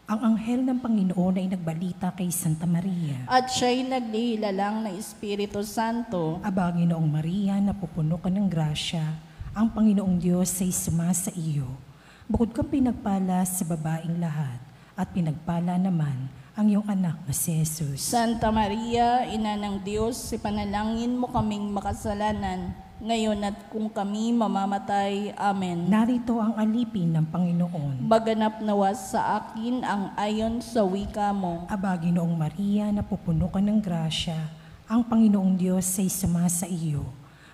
Ang anghel ng Panginoon ay nagbalita kay Santa Maria. At siya'y naglihilalang ng Espiritu Santo. Aba, Ginoong Maria, napupuno ka ng grasya, ang Panginoong Diyos ay sumasa iyo. Bukod kang pinagpala sa babaeng lahat, at pinagpala naman ang iyong anak na si Jesus. Santa Maria, Ina ng Diyos, ipanalangin mo kaming makasalanan, ngayon at kung kami mamamatay. Amen. Narito ang alipin ng Panginoon. Maganap nawa sa akin ang ayon sa wika mo. Aba, Ginoong Maria, napupuno ka ng grasya, ang Panginoong Diyos ay sumasa iyo.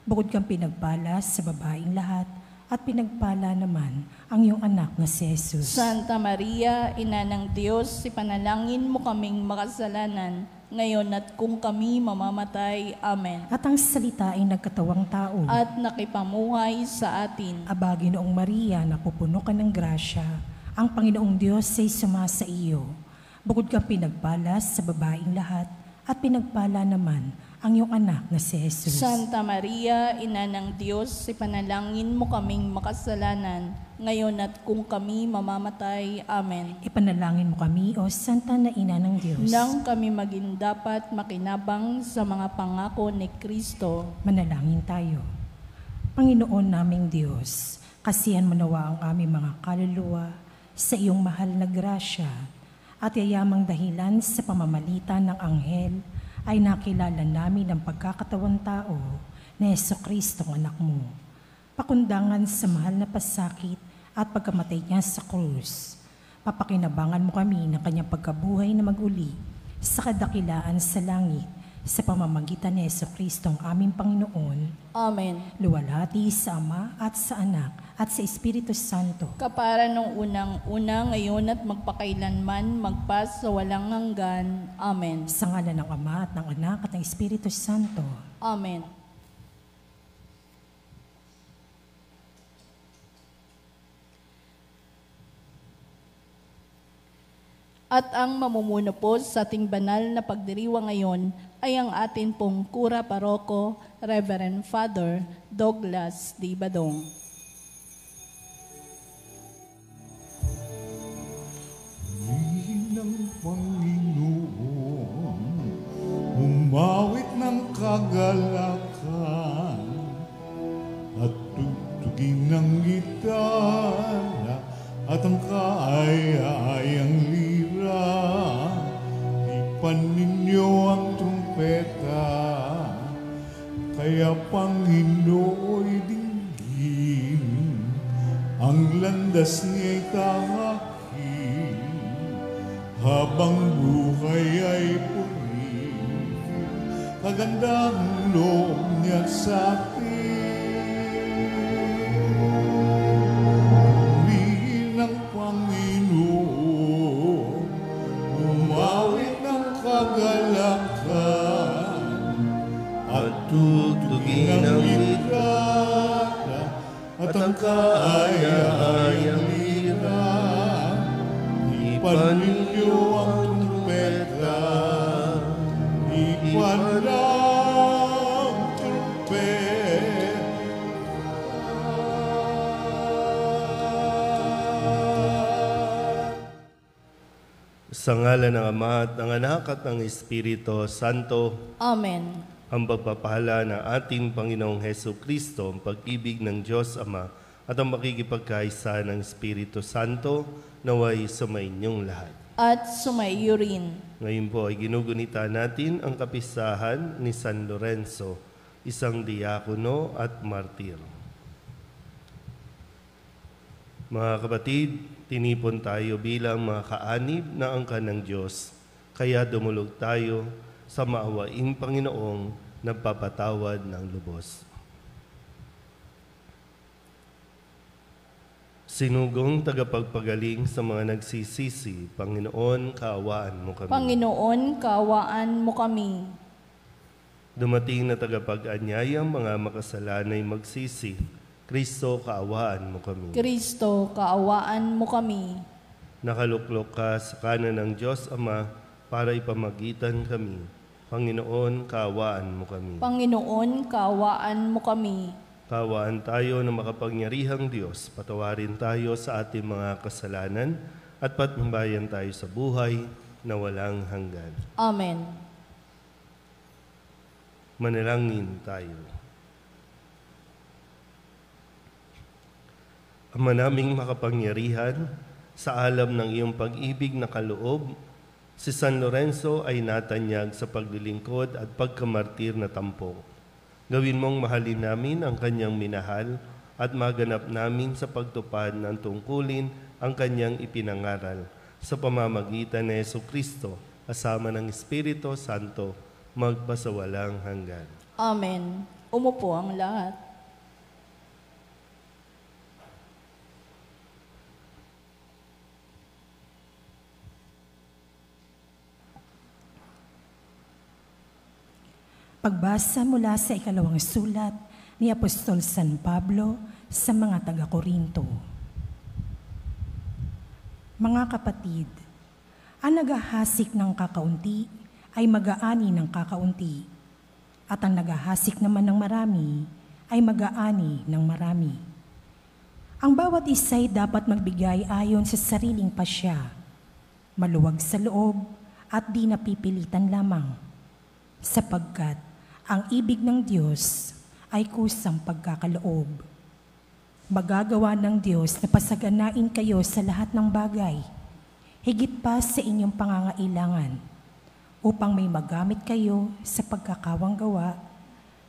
Bukod kang pinagpala sa babaeng lahat, at pinagpala naman ang iyong anak na si Jesus. Santa Maria, Ina ng Diyos, ipanalangin mo kaming makasalanan, ngayon at kung kami mamamatay. Amen. At ang salita ay nagkatawang tao. At nakipamuhay sa atin. Aba, Ginoong Maria, napupuno ka ng grasya, ang Panginoong Diyos ay sumasa iyo. Bukod kang pinagpala sa babaeng lahat, at pinagpala naman ang iyong anak na si Jesus. Santa Maria, Ina ng Diyos, ipanalangin mo kaming makasalanan, ngayon at kung kami mamamatay. Amen. Ipanalangin mo kami, O Santa na Ina ng Diyos. Nang kami maging dapat makinabang sa mga pangako ni Kristo. Manalangin tayo. Panginoon naming Diyos, kasihan mo nawa ang aming mga kaluluwa sa iyong mahal na grasya, at yayamang dahilan sa pamamalitan ng anghel, ay nakilala namin ang pagkakatawang tao na Jesucristo ang anak mo. Pakundangan sa mahal na pasakit at pagkamatay niya sa krus. Papakinabangan mo kami ng kanyang pagkabuhay na maguli sa kadakilaan sa langit sa pamamagitan ni Jesucristo ang aming Panginoon. Amen. Luwalhati sa Ama at sa Anak at sa Espiritu Santo. Kapara nung unang-una, ngayon at magpakailanman, magpas sa walang hanggan. Amen. Sa ngalan ng Ama at ng Anak at ng Espiritu Santo. Amen. At ang mamumuno po sa ating banal na pagdiriwang ngayon ay ang atin pong Kura Paroko, Reverend Father Douglas D. Badong. Ng Panginoon, umawit ng kagalakan at tugtugin ng gitara at ang kaaya-ayang lira. Ipan ninyo ang trumpeta, kaya Panginooy dinggin, ang landas niya'y tahakin. Habang buhay ay pumili, kagandang loob niya sa atin. Purihin ng Panginoon, umawit ng kagalakan, at tugtugin ng litrata, at ang kaaya-ayang lira. Ipan ninyo ang trumpeta, ipan ang trumpeta. Sa ngalan ng Ama at ng Anak at ng Espiritu Santo. Amen. Ang pagpapahala ng ating Panginoong Hesukristo, ang pag-ibig ng Diyos Ama, at ang makikipagkaisa ng Espiritu Santo, naway sumainyong lahat. At sumaiyo rin. Ngayon po ay ginugunita natin ang kapistahan ni San Lorenzo, isang diakono at martir. Mga kapatid, tinipon tayo bilang mga kaanib na angkan ng Diyos, kaya dumulog tayo sa maawaing Panginoong nagpapatawad ng lubos. Sinugong tagapagpagaling sa mga nagsisisi, Panginoon, kaawaan mo kami. Panginoon, kaawaan mo kami. Dumating na tagapag-anyayang mga makasalanay magsisi, Kristo, kaawaan mo kami. Kristo, kaawaan mo kami. Nakaluklok ka sa kanan ng Diyos Ama para ipamagitan kami. Panginoon, kaawaan mo kami. Panginoon, kaawaan mo kami. Kaawaan tayo ng makapangyarihang Diyos, patawarin tayo sa ating mga kasalanan at patnubayan tayo sa buhay na walang hanggan. Amen. Manalangin tayo. Ama naming makapangyarihan, sa alam ng iyong pag-ibig na kaloob, si San Lorenzo ay natanyag sa paglilingkod at pagkamartir na tampok. Gawin mong mahalin namin ang kanyang minahal at maganap namin sa pagtupad ng tungkulin ang kanyang ipinangaral sa pamamagitan ni Jesucristo, kasama ng Espiritu Santo, magpasawalang hanggan. Amen. Umupo ang lahat. Pagbasa mula sa ikalawang sulat ni Apostol San Pablo sa mga taga-Korinto. Mga kapatid, ang naghahasik ng kakaunti ay mag-aani ng kakaunti, at ang naghahasik naman ng marami ay mag-aani ng marami. Ang bawat isa'y dapat magbigay ayon sa sariling pasya, maluwag sa loob at di napipilitan lamang, sapagkat ang ibig ng Diyos ay kusang pagkakaloob. Magagawa ng Diyos na pasaganain kayo sa lahat ng bagay, higit pa sa inyong pangangailangan, upang may magamit kayo sa pagkakawanggawa,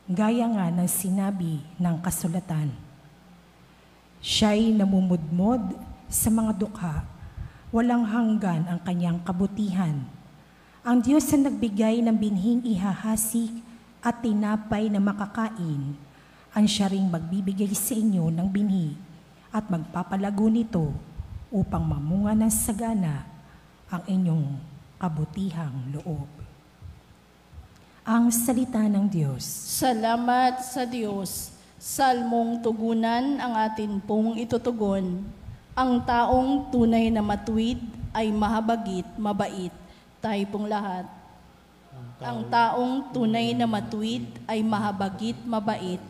gaya nga ng sinabi ng kasulatan. Siya'y namumudmod sa mga dukha, walang hanggan ang kanyang kabutihan. Ang Diyos ang nagbigay ng binhing ihahasik at tinapay na makakain, ang siya ring magbibigay sa inyo ng binhi at magpapalago nito upang mamunga ng sagana ang inyong kabutihang loob. Ang salita ng Diyos. Salamat sa Diyos. Salmong tugunan ang atin pong itutugon. Ang taong tunay na matuwid ay mahabagit, mabait. Tayo pong lahat. Ang taong tunay na matuwid ay mahabagit, mabait.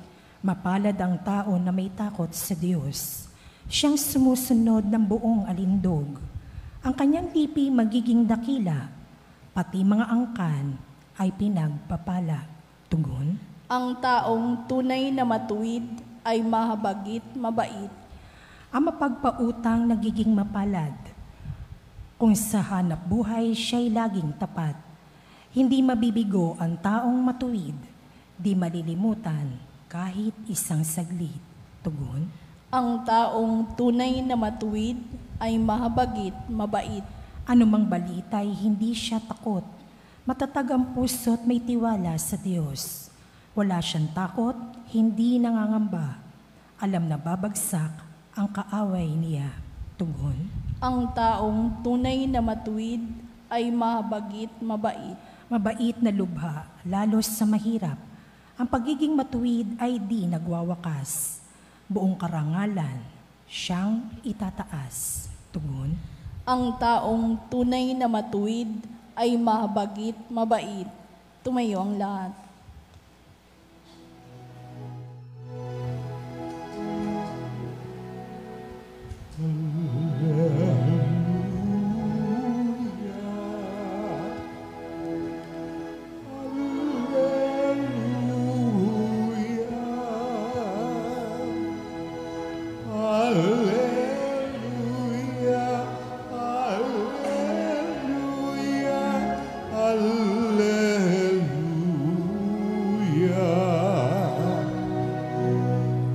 Mapalad ang tao na may takot sa Diyos. Siyang sumusunod ng buong alindog. Ang kanyang lipi magiging dakila, pati mga angkan ay pinagpapala. Tugon. Ang taong tunay na matuwid ay mahabagit, mabait. Ang mapagpautang nagiging mapalad. Kung sa hanap buhay siya'y laging tapat. Hindi mabibigo ang taong matuwid, di malilimutan kahit isang saglit. Tugon. Ang taong tunay na matuwid ay mahabagit, mabait. Anumang balita'y hindi siya takot. Matatag ang puso't may tiwala sa Diyos. Wala siyang takot, hindi nangangamba. Alam na babagsak ang kaaway niya. Tugon. Ang taong tunay na matuwid ay mahabagit, mabait. Mabait na lubha, lalo sa mahirap. Ang pagiging matuwid ay di nagwawakas. Buong karangalan, siyang itataas. Tugon. Ang taong tunay na matuwid ay mahabagit, mabait. Tumayo ang lahat.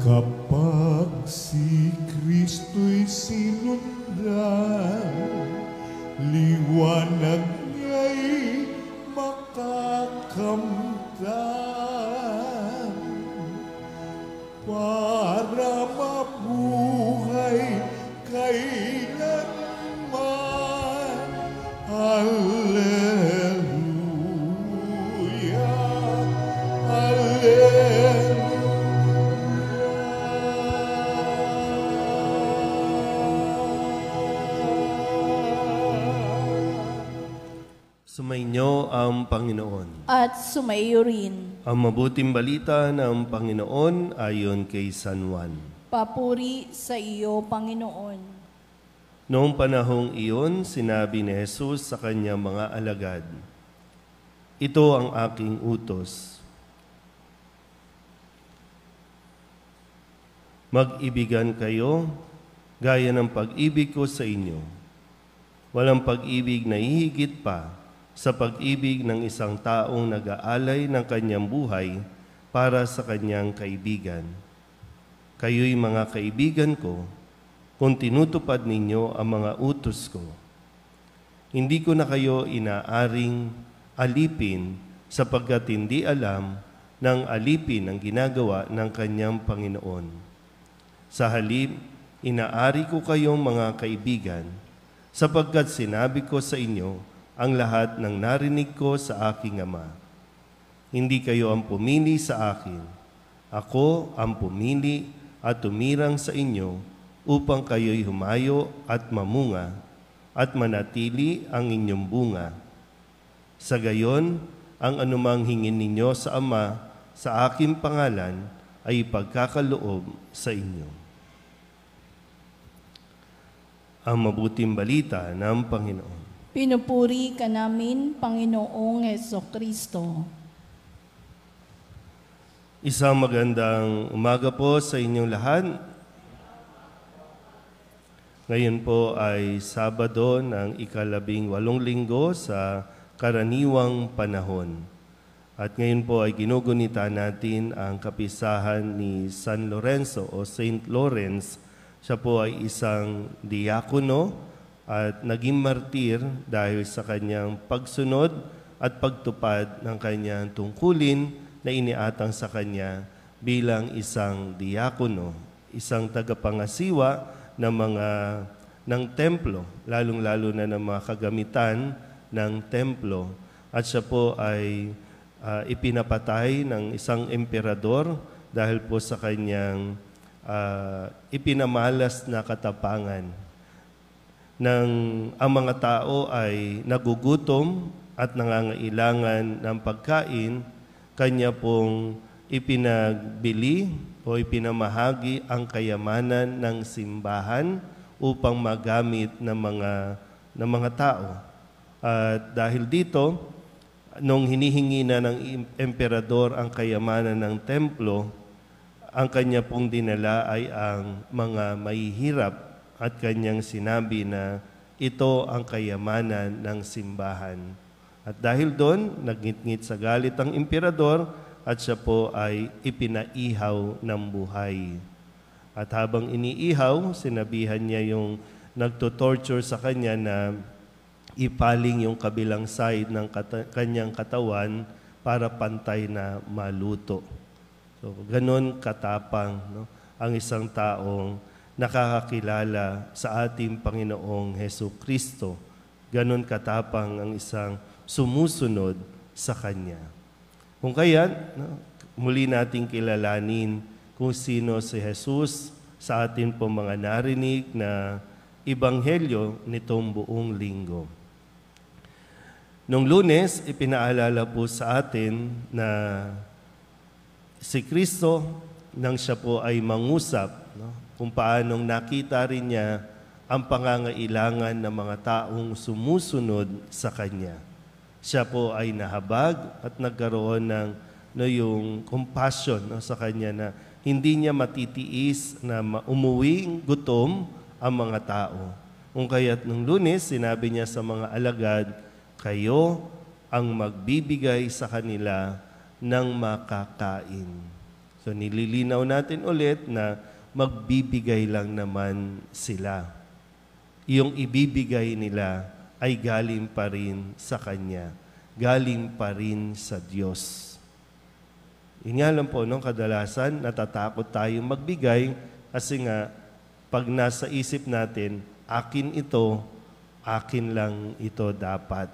Kapag si Kristo'y sinundan, liwanag niya'y makakamtan. Para mabuhay kailanman. Alleluia, alleluia. Sumainyo ang Panginoon. At sumaiyo rin. Ang mabuting balita ng Panginoon ayon kay San Juan. Papuri sa iyo, Panginoon. Noong panahong iyon, sinabi ni Jesus sa kanyang mga alagad, "Ito ang aking utos. Mag-ibigan kayo gaya ng pag-ibig ko sa inyo. Walang pag-ibig na hihigit pa sa pag-ibig ng isang taong nag-aalay ng kanyang buhay para sa kanyang kaibigan. Kayo'y mga kaibigan ko kung tinutupad ninyo ang mga utos ko. Hindi ko na kayo inaaring alipin sapagkat hindi alam ng alipin ang ginagawa ng kanyang Panginoon. Sa halip, inaari ko kayong mga kaibigan sapagkat sinabi ko sa inyo ang lahat ng narinig ko sa aking Ama. Hindi kayo ang pumili sa akin. Ako ang pumili at tumirang sa inyo upang kayo'y humayo at mamunga at manatili ang inyong bunga. Sa gayon, ang anumang hingin ninyo sa Ama sa aking pangalan ay ipagkakaloob sa inyo." Ang mabuting balita ng Panginoon. Pinupuri ka namin, Panginoong Hesukristo. Isang magandang umaga po sa inyong lahat. Ngayon po ay Sabado ng ika-18 linggo sa karaniwang panahon. At ngayon po ay ginugunita natin ang kapisahan ni San Lorenzo o Saint Lawrence. Siya po ay isang diakono at naging martir dahil sa kanyang pagsunod at pagtupad ng kanyang tungkulin na iniatang sa kanya bilang isang diakono, isang tagapangasiwa ng templo, lalong-lalo na ng mga kagamitan ng templo. At siya po ay ipinapatay ng isang emperador dahil po sa kanyang ipinamalas na katapangan. Ang mga tao ay nagugutom at nangangailangan ng pagkain, kanya pong ipinagbili o ipinamahagi ang kayamanan ng simbahan upang magamit ng mga tao. At dahil dito, nung hinihingi na ng emperador ang kayamanan ng templo, ang kanya pong dinala ay ang mga mahihirap at kanyang sinabi na ito ang kayamanan ng simbahan. At dahil doon, nagngit-ngit sa galit ang emperador at siya po ay ipinaihaw ng buhay. At habang iniihaw, sinabihan niya yung nagtutorture sa kanya na ipaling yung kabilang side ng kanyang katawan para pantay na maluto. So, ganon katapang ang isang taong nakakakilala sa ating Panginoong Hesukristo. Ganon katapang ang isang sumusunod sa Kanya. Kung kaya, muli nating kilalanin kung sino si Jesus sa atin po mga narinig na ebanghelyo nitong buong linggo. Nung Lunes, ipinaalala po sa atin na si Kristo, nang siya po ay mangusap, kung paanong nakita rin niya ang pangangailangan ng mga taong sumusunod sa Kanya. Siya po ay nahabag at nagkaroon ng yung compassion sa Kanya na hindi niya matitiis na umuwing gutom ang mga tao. Kung kaya't nung Lunes, sinabi niya sa mga alagad, kayo ang magbibigay sa kanila ng makakain. So nililinaw natin ulit na magbibigay lang naman sila. Yung ibibigay nila ay galing pa rin sa Kanya. Galing pa rin sa Diyos. Yun nga lang po, kadalasan natatakot tayong magbigay kasi nga pag nasa isip natin, akin ito, akin lang ito dapat.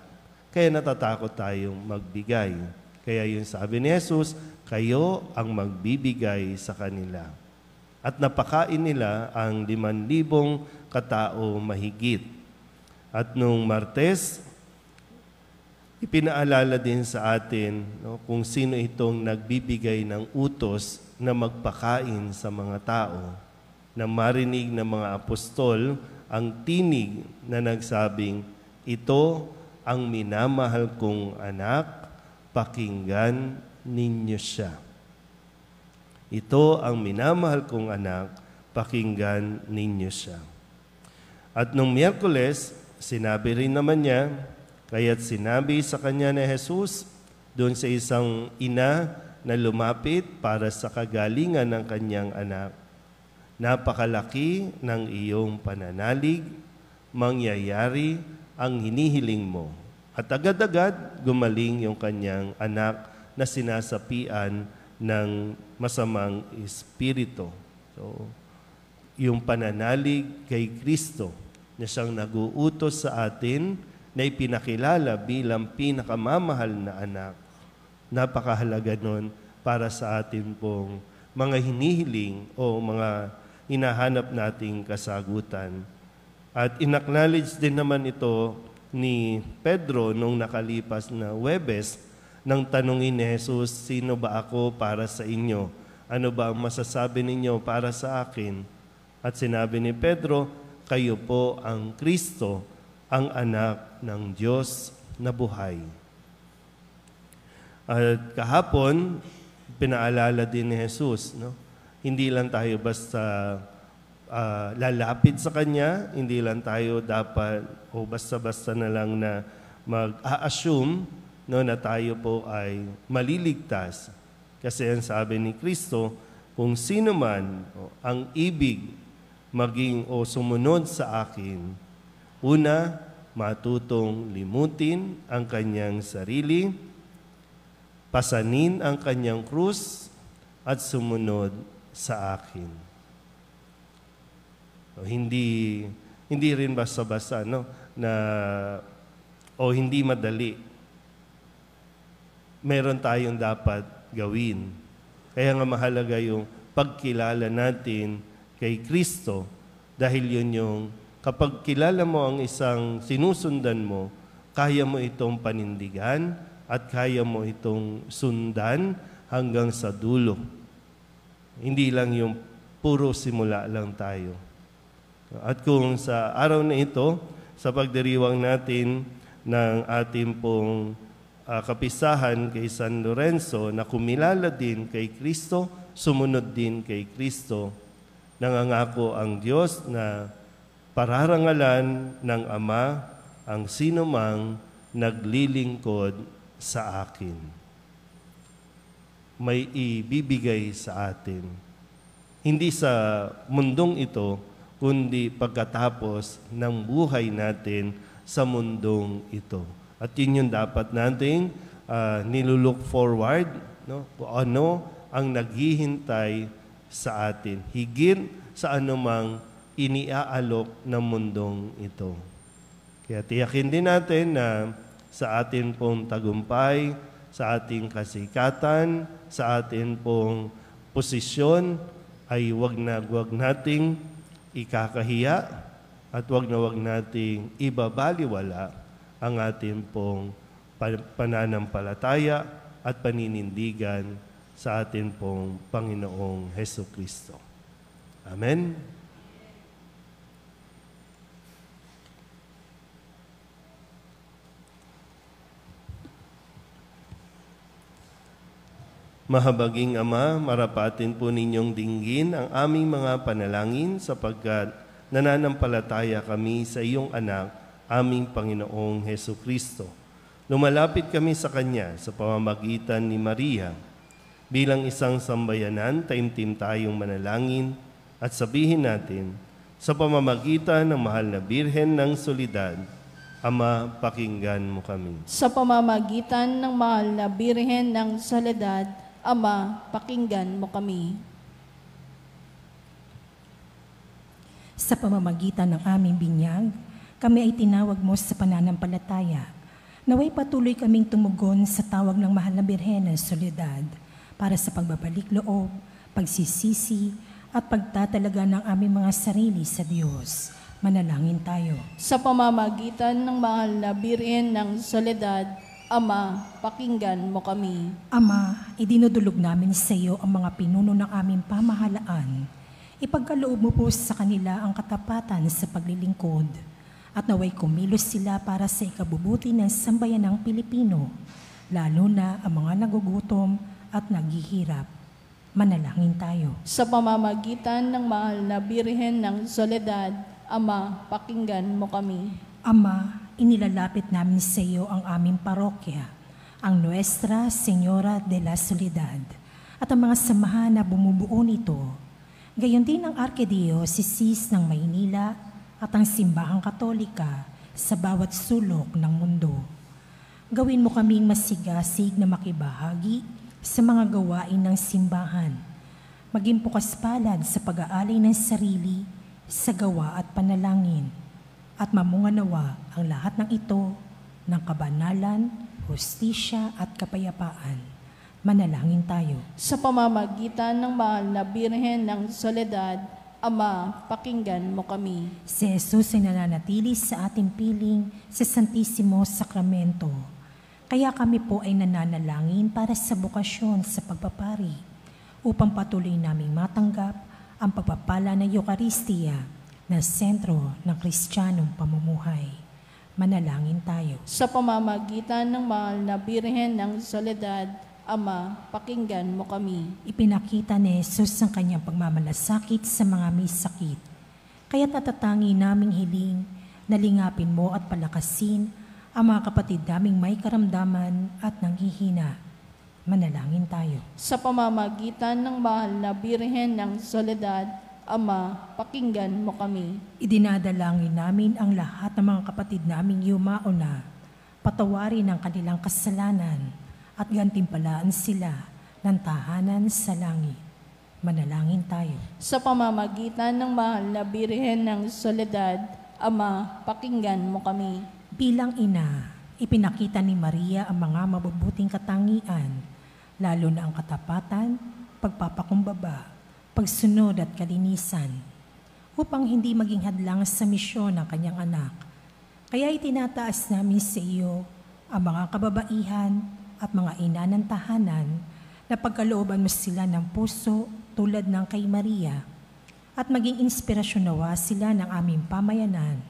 Kaya natatakot tayong magbigay. Kaya yung sabi ni Jesus, kayo ang magbibigay sa kanila. At napakain nila ang 5,000 katao mahigit. At nung Martes, ipinaalala din sa atin kung sino itong nagbibigay ng utos na magpakain sa mga tao. Na marinig ng mga apostol ang tinig na nagsabing, "Ito ang minamahal kong anak, pakinggan ninyo siya." Ito ang minamahal kong anak, pakinggan ninyo siya. At nung Miyerkules, sinabi rin naman niya, kaya't sinabi sa kanya ni Jesus doon sa isang ina na lumapit para sa kagalingan ng kanyang anak, "Napakalaki ng iyong pananalig, mangyayari ang hinihiling mo." At agad-agad gumaling yung kanyang anak na sinasapian ng masamang espiritu. So, yung pananalig kay Kristo na siyang nag-uutos sa atin na ipinakilala bilang pinakamamahal na anak. Napakahalaga nun para sa atin pong mga hinihiling o mga hinahanap nating kasagutan. At in-acknowledge din naman ito ni Pedro nung nakalipas na Huwebes nang tanungin ni Jesus, "Sino ba ako para sa inyo? Ano ba ang masasabi ninyo para sa akin?" At sinabi ni Pedro, "Kayo po ang Kristo, ang anak ng Diyos na buhay." At kahapon, pinaalala din ni Jesus, no? Hindi lang tayo basta lalapit sa Kanya, hindi lang tayo dapat o basta-basta na lang na mag-a-assume, no, na tayo po ay maliligtas. Kasi ang sabi ni Kristo, kung sino man ang ibig maging o sumunod sa akin, una, matutong limutin ang kanyang sarili, pasanin ang kanyang krus, at sumunod sa akin. So, hindi rin basta-basta, no, na o hindi madali. Meron tayong dapat gawin. Kaya nga mahalaga yung pagkilala natin kay Kristo, dahil yun yung kapag kilala mo ang isang sinusundan mo, kaya mo itong panindigan at kaya mo itong sundan hanggang sa dulo. Hindi lang yung puro simula lang tayo. At kung sa araw na ito, sa pagdiriwang natin ng ating pong kapisahan kay San Lorenzo na kumilala din kay Kristo, sumunod din kay Kristo, nangangako ang Diyos na pararangalan ng Ama ang sinumang naglilingkod sa akin. May ibibigay sa atin. Hindi sa mundong ito, kundi pagkatapos ng buhay natin sa mundong ito. At yun yung dapat nating nilulook forward, no? Kung ano ang naghihintay sa atin, higit sa anumang iniaalok ng mundong ito. Kaya tiyakin din natin na sa atin pong tagumpay, sa ating kasikatan, sa atin pong posisyon, ay wag nating ikakahiya at wag nating ibabaliwala ang ating pong pananampalataya at paninindigan sa ating pong Panginoong Hesukristo. Amen. Mahabaging Ama, marapatin po ninyong dinggin ang aming mga panalangin sapagkat nananampalataya kami sa iyong anak, aming Panginoong Hesukristo. Lumalapit kami sa Kanya sa pamamagitan ni Maria. Bilang isang sambayanan, taimtim tayong manalangin at sabihin natin, sa pamamagitan ng mahal na Birhen ng Soledad, Ama, pakinggan mo kami. Sa pamamagitan ng mahal na Birhen ng Soledad, Ama, pakinggan mo kami. Sa pamamagitan ng aming binyag, kami ay tinawag mo sa pananampalataya. Naway patuloy kaming tumugon sa tawag ng mahal na Birhen ng Soledad para sa pagbabalik loob, pagsisisi, at pagtatalaga ng aming mga sarili sa Diyos. Manalangin tayo. Sa pamamagitan ng mahal na Birhen ng Soledad, Ama, pakinggan mo kami. Ama, idinudulog namin sa iyo ang mga pinuno ng aming pamahalaan. Ipagkaloob mo po sa kanila ang katapatan sa paglilingkod at naway kumilos sila para sa ikabubuti ng sambayanang Pilipino, lalo na ang mga nagugutom at naghihirap. Manalangin tayo. Sa pamamagitan ng mahal na Birhen ng Soledad, Ama, pakinggan mo kami. Ama, inilalapit namin sa iyo ang aming parokya, ang Nuestra Señora de la Soledad, at ang mga samahan na bumubuo nito. Gayon din ang Arkidiocese ng Maynila at ang Simbahang Katolika sa bawat sulok ng mundo. Gawin mo kaming masigasig na makibahagi sa mga gawain ng simbahan. Maging bukas palad sa pag-aalay ng sarili, sa gawa at panalangin. At mamunganawa ang lahat ng ito ng kabanalan, hustisya at kapayapaan. Manalangin tayo. Sa pamamagitan ng mahal na Birhen ng Soledad, Ama, pakinggan mo kami. Si Jesus ay nananatili sa ating piling sa Santissimo Sacramento. Kaya kami po ay nananalangin para sa bukasyon sa pagpapari upang patuloy naming matanggap ang pagpapala ng Eucharistia na sentro ng Kristiyanong pamumuhay. Manalangin tayo. Sa pamamagitan ng mahal na Birhen ng Soledad, Ama, pakinggan mo kami. Ipinakita ni Jesus ang kanyang pagmamalasakit sa mga may sakit. Kaya't natatangi naming hiling na lingapin mo at palakasin ang mga kapatid naming may karamdaman at nanghihina. Manalangin tayo. Sa pamamagitan ng mahal na Birhen ng Soledad, Ama, pakinggan mo kami. Idinadalangin namin ang lahat ng mga kapatid naming yumao na, patawarin ang kanilang kasalanan at gantimpalaan sila ng tahanan sa langit. Manalangin tayo. Sa pamamagitan ng mahal na Birhen ng Soledad, Ama, pakinggan mo kami. Bilang ina, ipinakita ni Maria ang mga mabubuting katangian, lalo na ang katapatan, pagpapakumbaba, pagsunod at kalinisan, upang hindi maging hadlang sa misyon ng kanyang anak. Kaya itinataas namin sa iyo ang mga kababaihan at mga ina ng tahanan na pagkalooban mo sila ng puso tulad ng kay Maria at maging inspirasyon nawa sila ng aming pamayanan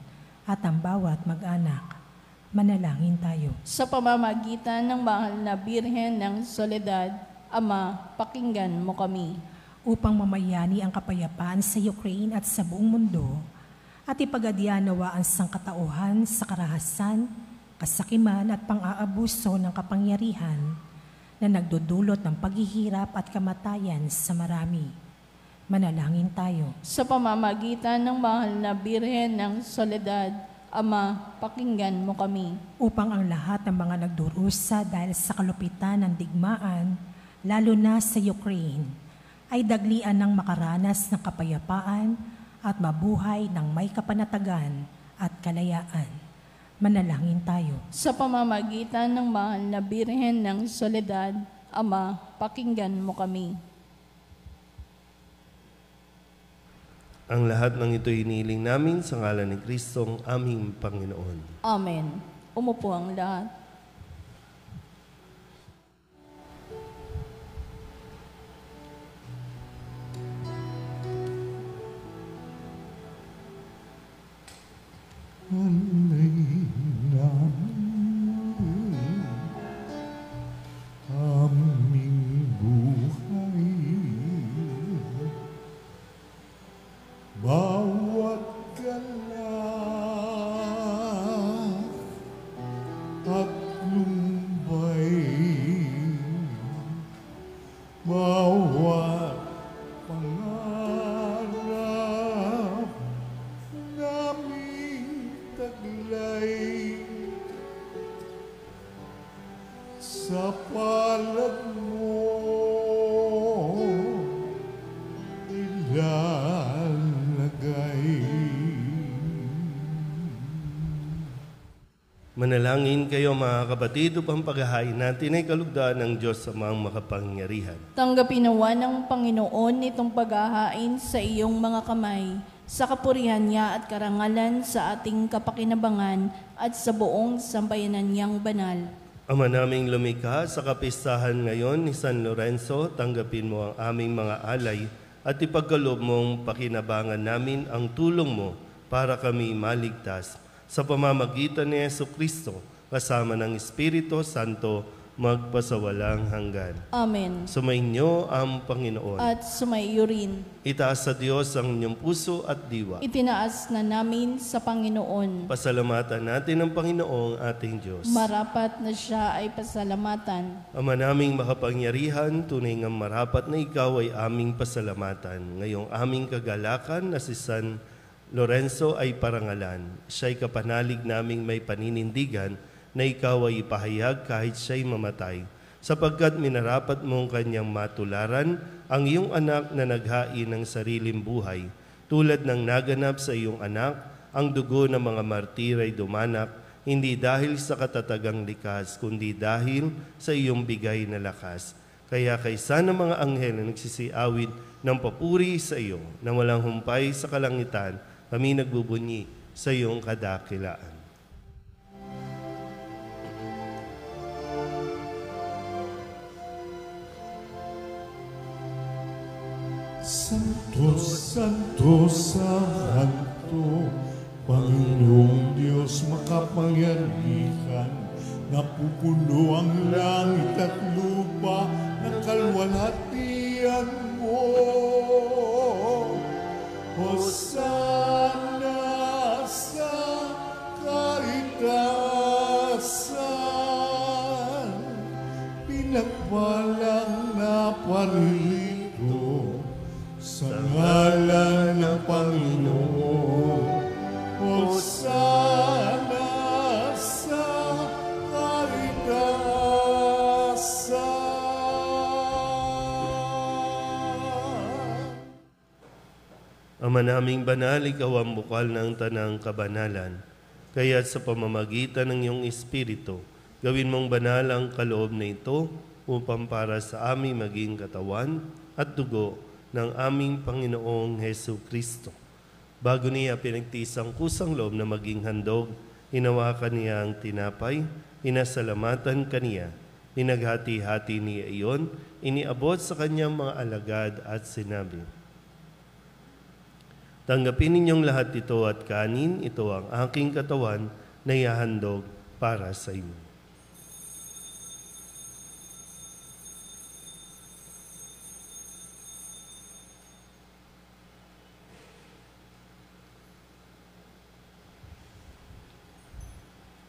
at ang bawat mag-anak. Manalangin tayo. Sa pamamagitan ng mahal na Birhen ng Soledad, Ama, pakinggan mo kami. Upang mamayani ang kapayapaan sa Ukraine at sa buong mundo at ipagadya nawa ang sangkatauhan sa karahasan, kasakiman at pang-aabuso ng kapangyarihan na nagdudulot ng paghihirap at kamatayan sa marami. Manalangin tayo. Sa pamamagitan ng mahal na Birhen ng Soledad, Ama, pakinggan mo kami. Upang ang lahat ng mga nagdurusa dahil sa kalupitan ng digmaan, lalo na sa Ukraine, ay daglian ng makaranas ng kapayapaan at mabuhay ng may kapanatagan at kalayaan. Manalangin tayo. Sa pamamagitan ng mahal na Birhen ng Soledad, Ama, pakinggan mo kami. Ang lahat ng ito hiniling namin sa ngalan ni Kristong aming Panginoon. Amen. Umupo ang lahat. Alay namin aming buhay, bawat galak at lumbay, bawat pangarap namin taglay sa palad mo ilalagay. Manalangin kayo mga kapatid upang paghahain natin ay kalugdaan ng Diyos sa mga makapangyarihan. Tanggapin nawa ng Panginoon itong paghahain sa iyong mga kamay, sa kapurihan niya at karangalan sa ating kapakinabangan at sa buong sambayanan niyang banal. Ama naming lumikha sa kapistahan ngayon ni San Lorenzo, tanggapin mo ang aming mga alay at ipagkaloob mong pakinabangan namin ang tulong mo para kami maligtas sa pamamagitan ni Jesucristo kasama ng Espiritu Santo magpasawalang hanggan. Amen. Sumainyo ang Panginoon. At sumaiyo rin. Itaas sa Diyos ang inyong puso at diwa. Itinaas na namin sa Panginoon. Pasalamatan natin ang Panginoong ating Diyos. Marapat na siya ay pasalamatan. Ama naming makapangyarihan, tunay nga marapat na ikaw ay aming pasalamatan. Ngayong aming kagalakan na si San Lorenzo ay parangalan. Siya'y kapanalig naming may paninindigan na ikaw ay ipahayag kahit siya'y mamatay, sapagkat minarapat mong kanyang matularan ang iyong anak na naghain ng sariling buhay. Tulad ng naganap sa iyong anak, ang dugo ng mga martir ay dumanak, hindi dahil sa katatagang likas, kundi dahil sa iyong bigay na lakas. Kaya kaysa ng mga anghel na nagsisiawit ng papuri sa iyo, na walang humpay sa kalangitan, kami nagbubunyi sa iyong kadakilaan. Santo, Santo, Santo, Panginoong Diyos makapangyarihan, napupuno ang langit at lupa ng kalwalhatian mo. Hosana sa kaitaasan, pinagpalang na parilito sa ngalan ng Panginoon. Hosana sa kaitaasan. Ama naming banal, ikaw ang bukal ng tanang kabanalan. Kaya't sa pamamagitan ng iyong Espiritu, gawin mong banal ang kaloob na ito upang para sa aming maging katawan at dugo ng aming Panginoong Hesu Kristo. Bago niya pinagtiis ang kusang loob na maging handog, hinawakan niya ang tinapay, pinasalamatan kaniya, pinaghati-hati niya iyon, iniabot sa kanyang mga alagad at sinabi, "Tanggapin ninyong lahat ito at kanin, ito ang aking katawan na ihahandog para sa inyo."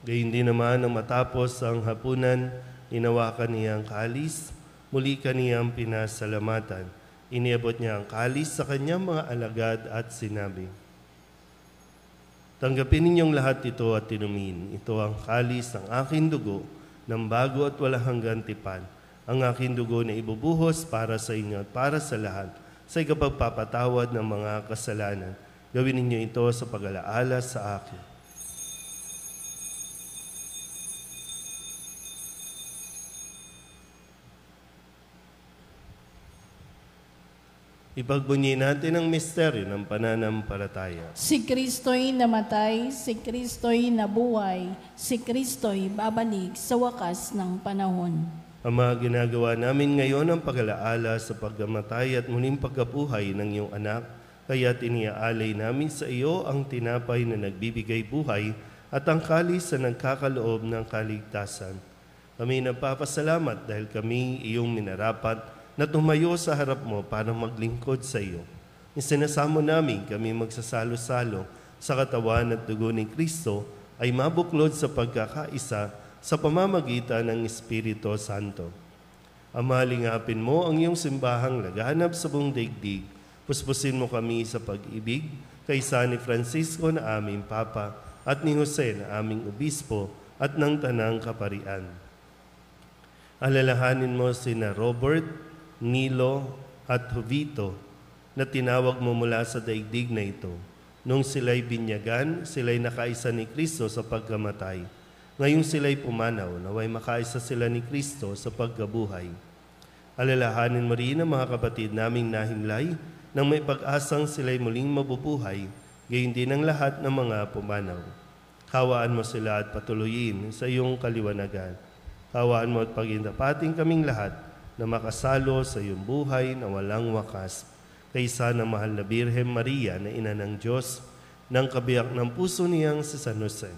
Gayun din naman nang matapos ang hapunan, inawakan niya ang kalis, muli kaniyang pinasalamatan. Iniabot niya ang kalis sa kanyang mga alagad at sinabi, "Tanggapin ninyong lahat ito at inumin. Ito ang kalis ng aking dugo, ng bago at walang hanggang tipan. Ang aking dugo na ibubuhos para sa inyo at para sa lahat, sa ikapagpapatawad ng mga kasalanan. Gawin ninyo ito sa pag-alaala sa akin." Ipagbunyi natin ang misteryo ng pananampalataya. Si Kristo'y namatay, si Kristo'y nabuhay, si Kristo'y babalik sa wakas ng panahon. Ama, ginagawa namin ngayon ang pag-alaala sa pagkamatay at muling pagkabuhay ng iyong anak, kaya tiniaalay namin sa iyo ang tinapay na nagbibigay buhay at ang kalis na nagkakaloob ng kaligtasan. Kami nagpapasalamat dahil kami iyong minarapat na tumayo sa harap mo para maglingkod sa iyo. Isinasamo namin kami magsasalo-salo sa katawan at dugo ni Kristo ay mabuklod sa pagkakaisa sa pamamagitan ng Espiritu Santo. Ama, lingapin mo ang iyong simbahang laganap sa buong daigdig. Puspusin mo kami sa pag-ibig kaysa ni Francisco na aming Papa at ni Jose na aming Obispo at ng Tanang Kaparian. Alalahanin mo sina Robert, Nilo at Jovito na tinawag mo mula sa daigdig na ito. Nung sila'y binyagan, sila'y nakaisa ni Kristo sa pagkamatay. Ngayong sila'y pumanaw, naway makaisa sila ni Kristo sa pagkabuhay. Alalahanin mo rin ang mga kapatid naming nahimlay nang may pag-asang sila'y muling mabubuhay, gayon din ang lahat ng mga pumanaw. Kawaan mo sila at patuloyin sa iyong kaliwanagan. Kawaan mo at pagindapating kaming lahat na makasalo sa iyong buhay na walang wakas. kaysa ng mahal na Birhen Maria na ina ng Diyos, ng kabiyak ng puso niyang si San Jose,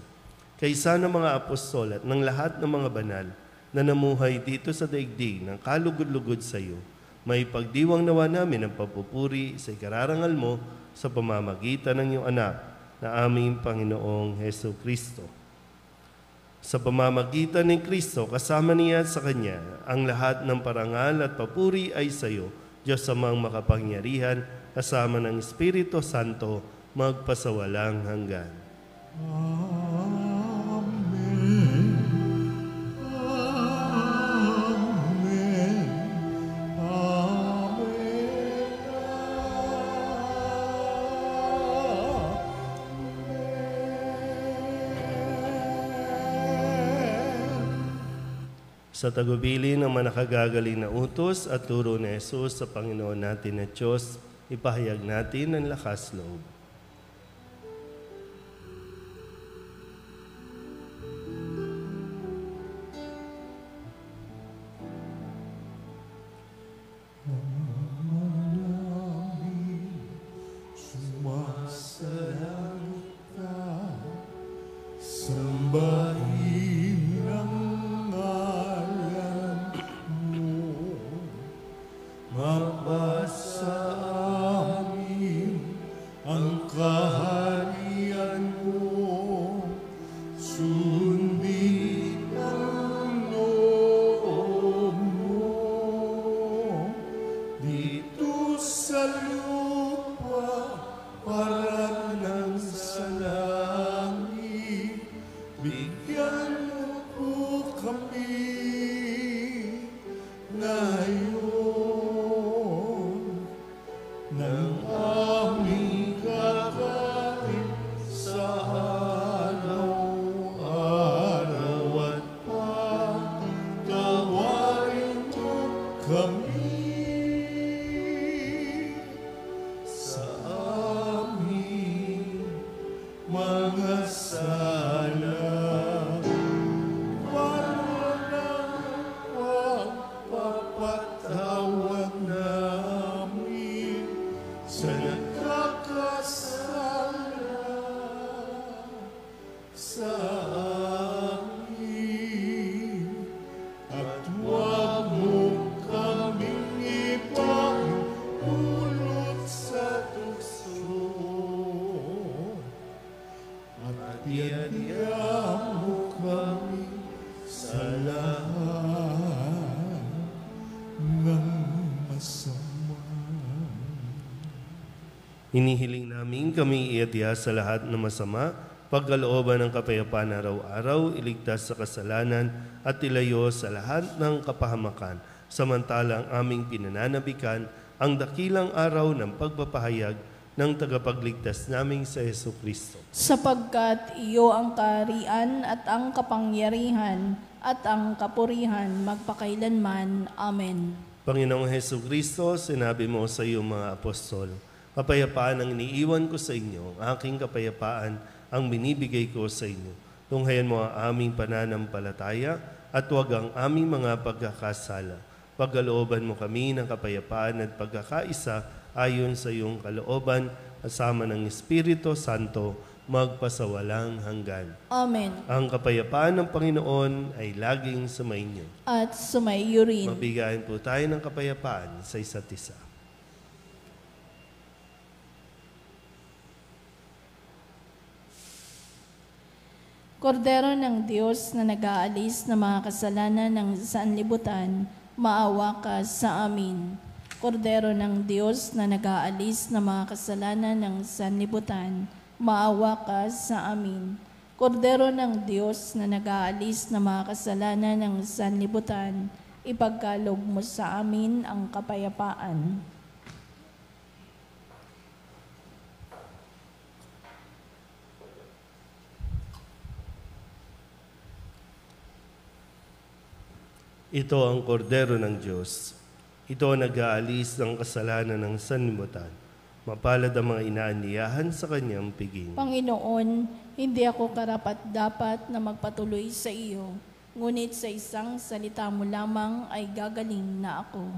kaysa ng mga apostol at ng lahat ng mga banal na namuhay dito sa daigdig ng kalugod-lugod sa iyo, may pagdiwang nawa namin ang papupuri sa ikararangal mo sa pamamagitan ng iyong anak na aming Panginoong Heso Kristo. Sa pamamagitan ni Kristo, kasama niya sa Kanya, ang lahat ng parangal at papuri ay sa iyo, Diyos amang makapangyarihan, kasama ng Espiritu Santo, magpasawalang hanggan. Amen. Amen. Sa tagubili ng manakagagaling na utos at turo ni Jesus sa Panginoon natin na Diyos, ipahayag natin ang lakas loob. Sumasalangit ka, sambahin ang ngalan mo, mapasa amin ang kaharian mo, sundin ang loob mo, dito sa lupa para ng sa langit, bigyan mo po kami ngayon ng aming kakain sa araw-araw at pagkawain mo kami sa aming mga sala, para ng pagpapatawad namin sa nagkakasala sa amin, at huwag mo kaming ipahintulot sa tukso, at iadya mo kami sa lahat ng masama. Hinihiling namin kami iadya sa lahat ng masama, pagkalooban ng kapayapaan araw-araw, iligtas sa kasalanan at ilayo sa lahat ng kapahamakan, samantalang aming pinananabikan ang dakilang araw ng pagpapahayag ng tagapagligtas naming sa Heso Kristo. Sapagkat iyo ang kaharian at ang kapangyarihan at ang kapurihan magpakailanman. Amen. Panginoong Heso Kristo, sinabi mo sa iyong mga apostol, kapayapaan ang iniiwan ko sa inyo, ang aking kapayapaan ang binibigay ko sa inyo. Tunghayan mo ang aming pananampalataya at huwag ang aming mga pagkakasala. Pagkalooban mo kami ng kapayapaan at pagkakaisa ayon sa iyong kalooban, kasama ng Espiritu Santo, magpasawalang hanggan. Amen. Ang kapayapaan ng Panginoon ay laging sumainyo. At sumaiyo rin. Mabigayan po tayo ng kapayapaan sa isa't isa. Kordero ng Diyos na nag-aalis ng mga kasalanan ng sanlibutan, maawa ka sa amin. Kordero ng Diyos na nag-aalis ng mga kasalanan ng sanlibutan, maawa ka sa amin. Kordero ng Diyos na nag-aalis ng mga kasalanan ng sanlibutan, ipagkaloob mo sa amin ang kapayapaan. Ito ang kordero ng Diyos. Ito ang nag-aalis ng kasalanan ng sanlibutan. Mapalad ang mga inaanyayahan sa kanyang piging. Panginoon, hindi ako karapat-dapat na magpatuloy sa iyo, ngunit sa isang salita mo lamang ay gagaling na ako.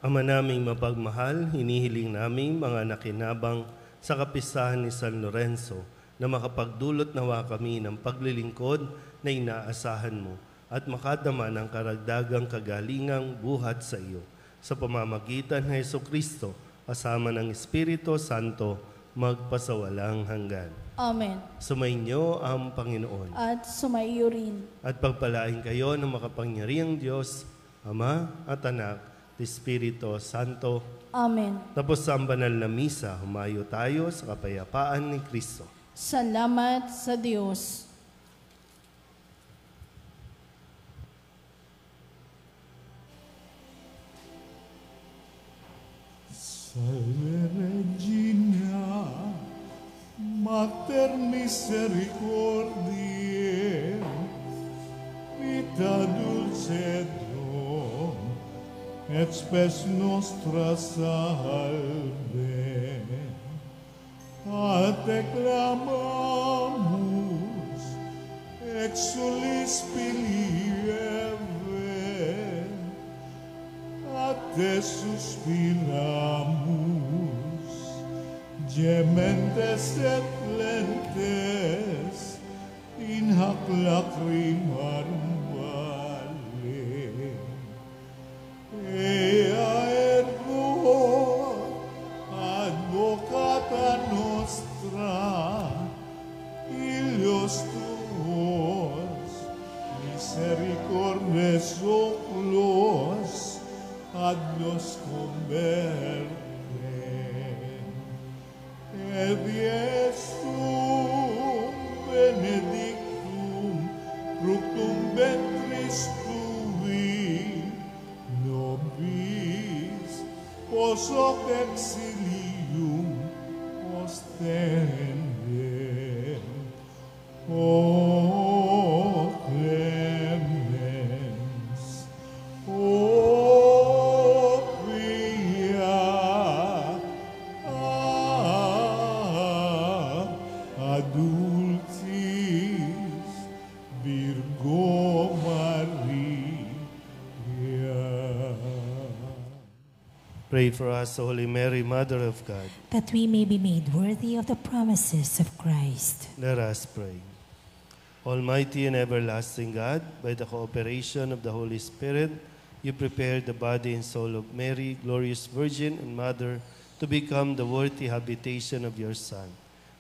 Ama naming mapagmahal, hinihiling naming mga nakinabang sa kapistahan ni San Lorenzo na makapagdulot nawa kami ng paglilingkod na inaasahan mo at makadama ng karagdagang kagalingang buhat sa iyo. Sa pamamagitan ng Jesucristo, kasama ng Espiritu Santo, magpasawalang hanggan. Amen. Sumainyo ang Panginoon. At sumaiyo rin. At pagpalain kayo ng makapangyarihang Diyos, Ama at Anak, at Espiritu Santo. Amen. Tapos sa banal na misa, humayo tayo sa kapayapaan ni Kristo. Salamat sa Diyos. Salve Regina, Mater Misericordiae, vita dulcedo, et spes nostra salve. A te clamamus, exulis pilieve, a te suspiramus, gementes et plentes, in hac lacrimarum vale. Ea ergo, advocata nostra, ilios tuos, misericordes oculos, ad nos converte. Et Iesum benedictum fructum ventris tui, nobis pos hoc exilium ostende. O clemens, o quia adultis Virgo Maria. Pray for us, Holy Mary, Mother of God. That we may be made worthy of the promises of Christ. Let us pray. Almighty and everlasting God, by the cooperation of the Holy Spirit, you prepared the body and soul of Mary, glorious Virgin and Mother, to become the worthy habitation of your Son.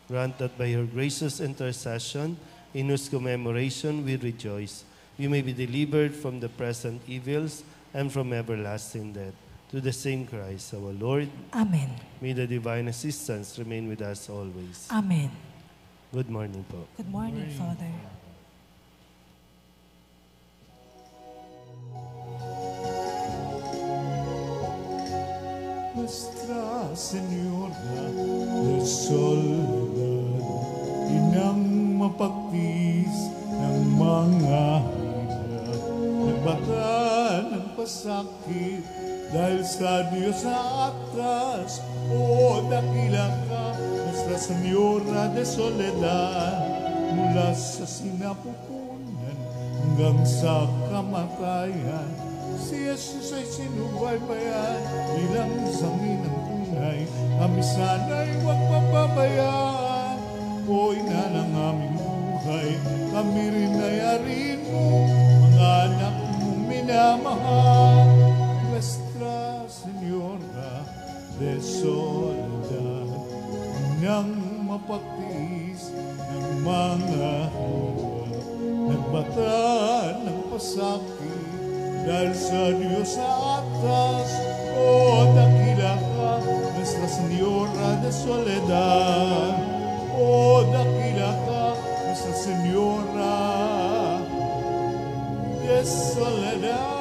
Grant that by your gracious intercession, in whose commemoration we rejoice, we may be delivered from the present evils and from everlasting death. To the same Christ, our Lord. Amen. May the divine assistance remain with us always. Amen. Good morning po. Good morning, Father. Nuestra Señora del Soledad, inang mapagtis ng mga hirap, nagbata ng pasakit dahil sa Diyos sa atas. O dakila ka, Nuestra Señora de Soledad, mula sa sinapupunan hanggang sa kamatayan. Si Jesus ay sinubaybayan bilang sangin ng tunay. Kami sana'y huwag mapabayaan. O ina ng aming buhay, kami rin ay arin mo, mga anak mong minamahal. Nuestra Señora de Soledad, nang mapagtiis ng mga hirap, nagbata ng pasakit dahil sa Diyos sa atas. O dakila ka, Nuestra Señora de Soledad. O dakila ka, Nuestra Señora de Soledad.